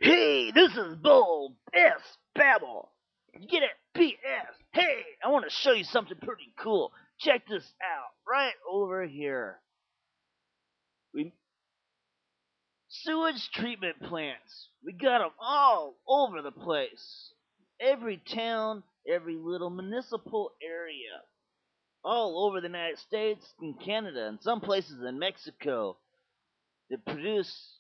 Hey, this is Bull S. Babble. Get it? PS. Hey, I want to show you something pretty cool. Check this out. Right over here. We Sewage treatment plants. We got them all over the place. Every town, every little municipal area. All over the United States and Canada and some places in Mexico that produce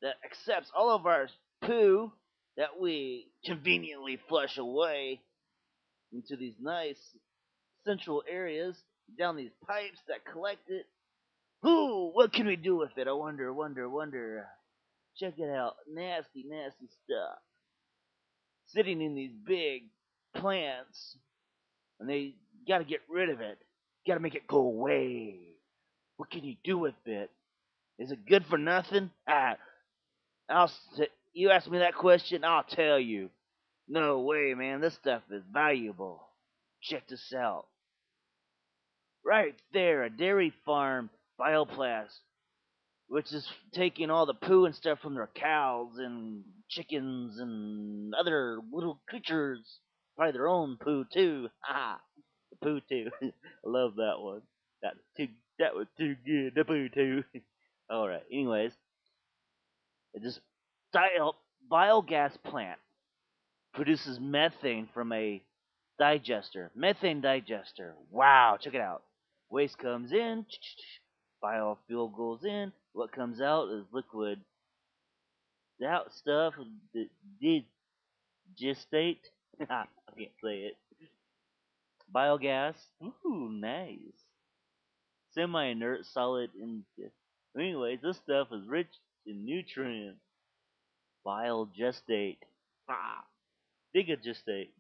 that accepts all of our poo that we conveniently flush away into these nice central areas down these pipes that collect it. Ooh, what can we do with it? I wonder. Check it out. Nasty, nasty stuff. Sitting in these big plants, and they gotta get rid of it. Gotta make it go away. What can you do with it? Is it good for nothing? You ask me that question, I'll tell you. No way, man. This stuff is valuable. Check this out. Right there, a dairy farm bioplast, which is taking all the poo and stuff from their cows and chickens and other little creatures. Probably their own poo too. Ha! The poo too. I love that one. That too. That was too good. The poo too. All right. Anyways, this biogas plant produces methane from a digester. Methane digester. Wow, check it out. Waste comes in, biofuel goes in. What comes out is liquid. That stuff, digestate. I can't say it. Biogas. Ooh, nice. Semi-inert, solid. Anyways, this stuff is rich in nutrients. Biogestate. Ah, digestate.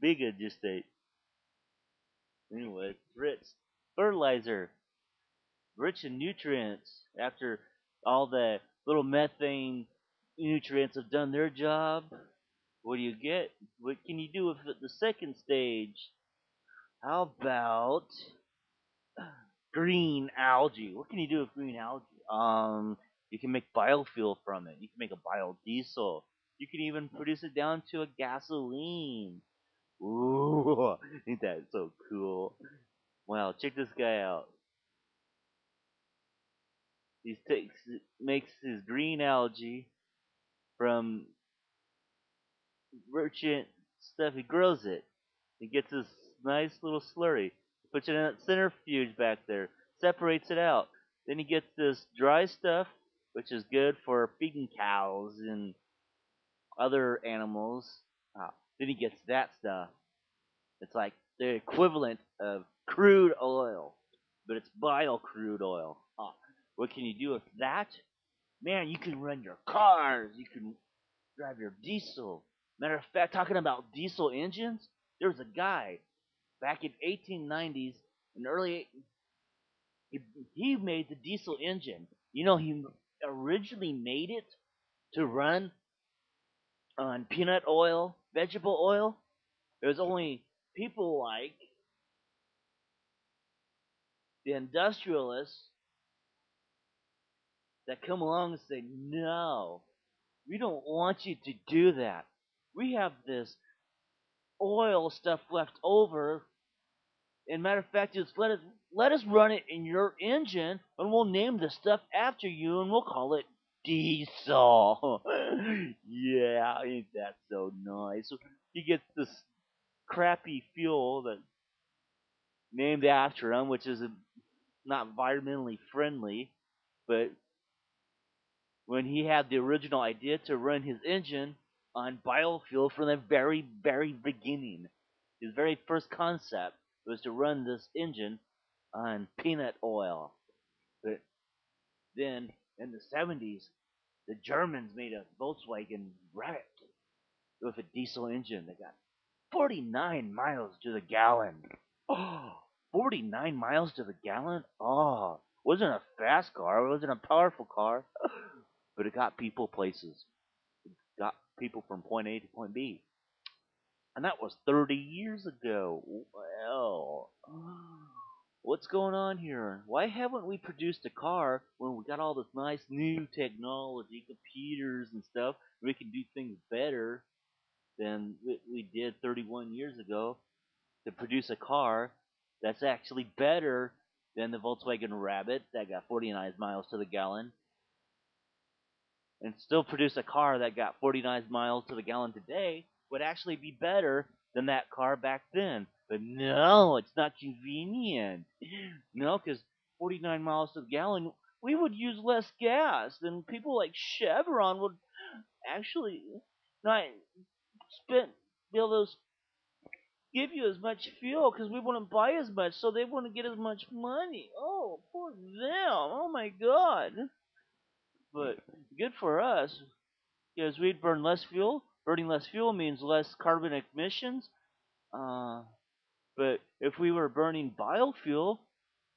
Bigogestate. Anyway, rich fertilizer, rich in nutrients. After all the little methane nutrients have done their job, what do you get? What can you do with the second stage? How about green algae? What can you do with green algae? You can make biofuel from it. You can make a biodiesel. You can even produce it down to a gasoline. Ooh, ain't that so cool? Wow, check this guy out. Makes his green algae from merchant stuff. He grows it. He gets this nice little slurry. Puts it in that centrifuge back there. Separates it out. Then he gets this dry stuff, which is good for feeding cows and other animals. Then he gets that stuff. It's like the equivalent of crude oil, but it's bio crude oil. What can you do with that? Man, you can run your cars. You can drive your diesel. Matter of fact, talking about diesel engines, there was a guy back in 1890s, in early he made the diesel engine. You know, he originally made it to run on peanut oil, vegetable oil. It was only people like the industrialists that come along and say, no, we don't want you to do that. We have this oil stuff left over. And matter of fact, just let us run it in your engine, and we'll name the stuff after you, and we'll call it diesel. Yeah, ain't that so nice? So he gets this crappy fuel that named after him, which is not environmentally friendly, but when he had the original idea to run his engine on biofuel from the very, very beginning, his very first concept was to run this engine on peanut oil. But then in the 70s, the Germans made a Volkswagen Rabbit with a diesel engine that got 49 miles to the gallon. Oh, 49 miles to the gallon? Oh, wasn't a fast car, it wasn't a powerful car, but it got people places. It got people from point A to point B. And that was 30 years ago. Well, What's going on here? Why haven't we produced a car when we got all this nice new technology, computers and stuff? We can do things better than we did 31 years ago to produce a car that's actually better than the Volkswagen Rabbit that got 49 miles to the gallon, and still produce a car that got 49 miles to the gallon today would actually be better than that car back then. But no, it's not convenient. No, because 49 miles to the gallon, we would use less gas. Then people like Chevron would actually not spend be able to give you as much fuel because we wouldn't buy as much, so they wouldn't get as much money. Oh, poor them. Oh my God. But good for us because we'd burn less fuel. Burning less fuel means less carbon emissions. Uh, but if we were burning biofuel,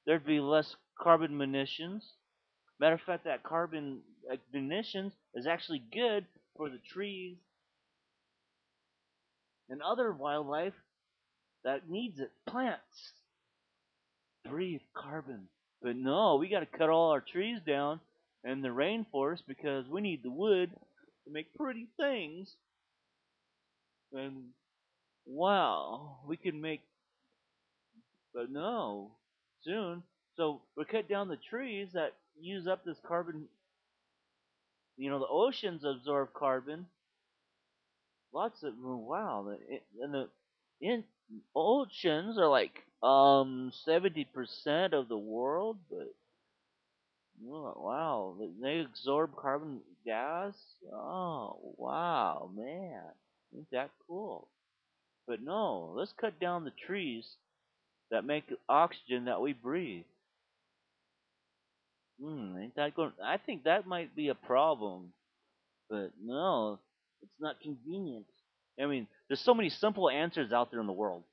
there'd be less carbon emissions. Matter of fact, that carbon emissions is actually good for the trees and other wildlife that needs it. Plants breathe carbon. But no, we got to cut all our trees down in the rainforest because we need the wood to make pretty things. And wow, we can make, but no, soon. So we cut down the trees that use up this carbon. The oceans absorb carbon. Lots of wow, and the in oceans are like 70% of the world, but oh, wow, they absorb carbon gas. Oh wow, man, ain't that cool? But no, let's cut down the trees that make oxygen that we breathe. Ain't that going? I think that might be a problem. But no, it's not convenient. I mean, there's so many simple answers out there in the world,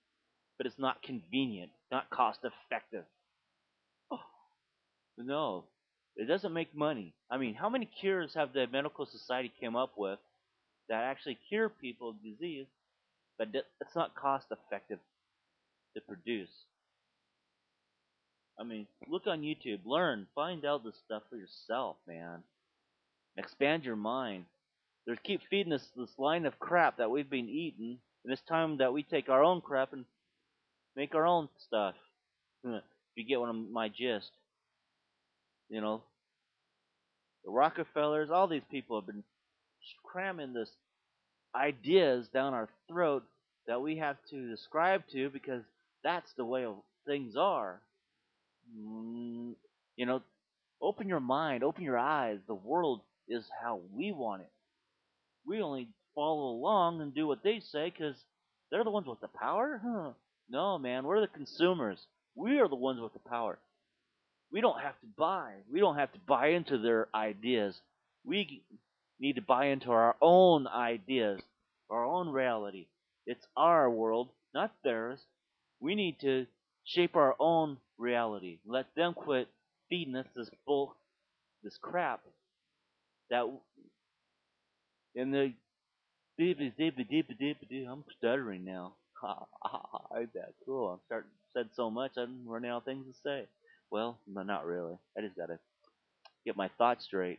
but it's not convenient, not cost effective. Oh, no, it doesn't make money. I mean, how many cures have the medical society come up with that actually cure people of disease, but it's not cost effective to produce? I mean, look on YouTube, learn, find out this stuff for yourself, man. Expand your mind. They keep feeding us this line of crap that we've been eating, and it's time that we take our own crap and make our own stuff. If you get one of my gist, you know, the Rockefellers, all these people have been cramming this ideas down our throat that we have to ascribe to because that's the way of things are. Mm, you know, open your mind, open your eyes. The world is how we want it. We only follow along and do what they say because they're the ones with the power? Huh. No, man, we're the consumers. We are the ones with the power. We don't have to buy. We don't have to buy into their ideas. We need to buy into our own ideas, our own reality. It's our world, not theirs. We need to shape our own reality. Let them quit feeding us this crap that in the I'm stuttering now. Ain't that cool? I'm starting said so much I'm running out of things to say. Well, no, not really. I just gotta get my thoughts straight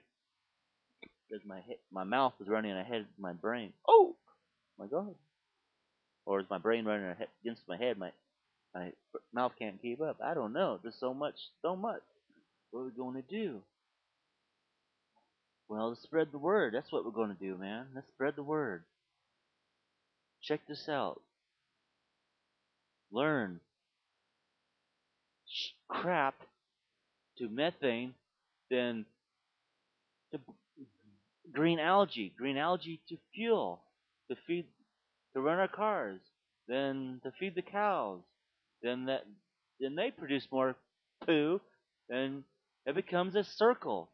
because my mouth is running ahead of my brain. Oh my god! Or is my brain running ahead against my head? My mouth can't keep up. I don't know. There's so much, so much. What are we going to do? Well, let's spread the word. That's what we're going to do, man. Let's spread the word. Check this out. Learn crap to methane, then to green algae to fuel, to feed, to run our cars, then to feed the cows, then then they produce more poo, and it becomes a circle,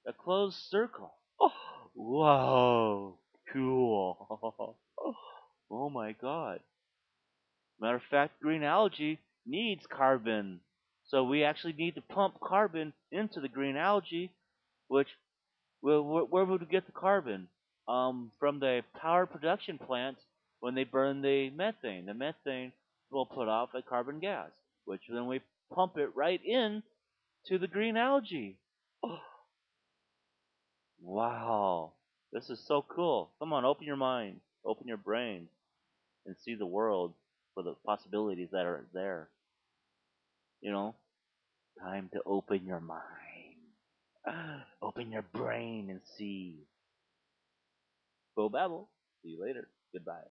a closed circle. Oh, whoa, cool. Oh my god. Matter of fact, green algae needs carbon. So we actually need to pump carbon into the green algae, which where would we get the carbon? From the power production plants when they burn the methane. The methane will put off a carbon gas, which then we pump it right in to the green algae. Wow. This is so cool. Come on, open your mind, open your brain, and see the world for the possibilities that are there. You know, time to open your mind. Open your brain and see. Bo Babble. See you later. Goodbye.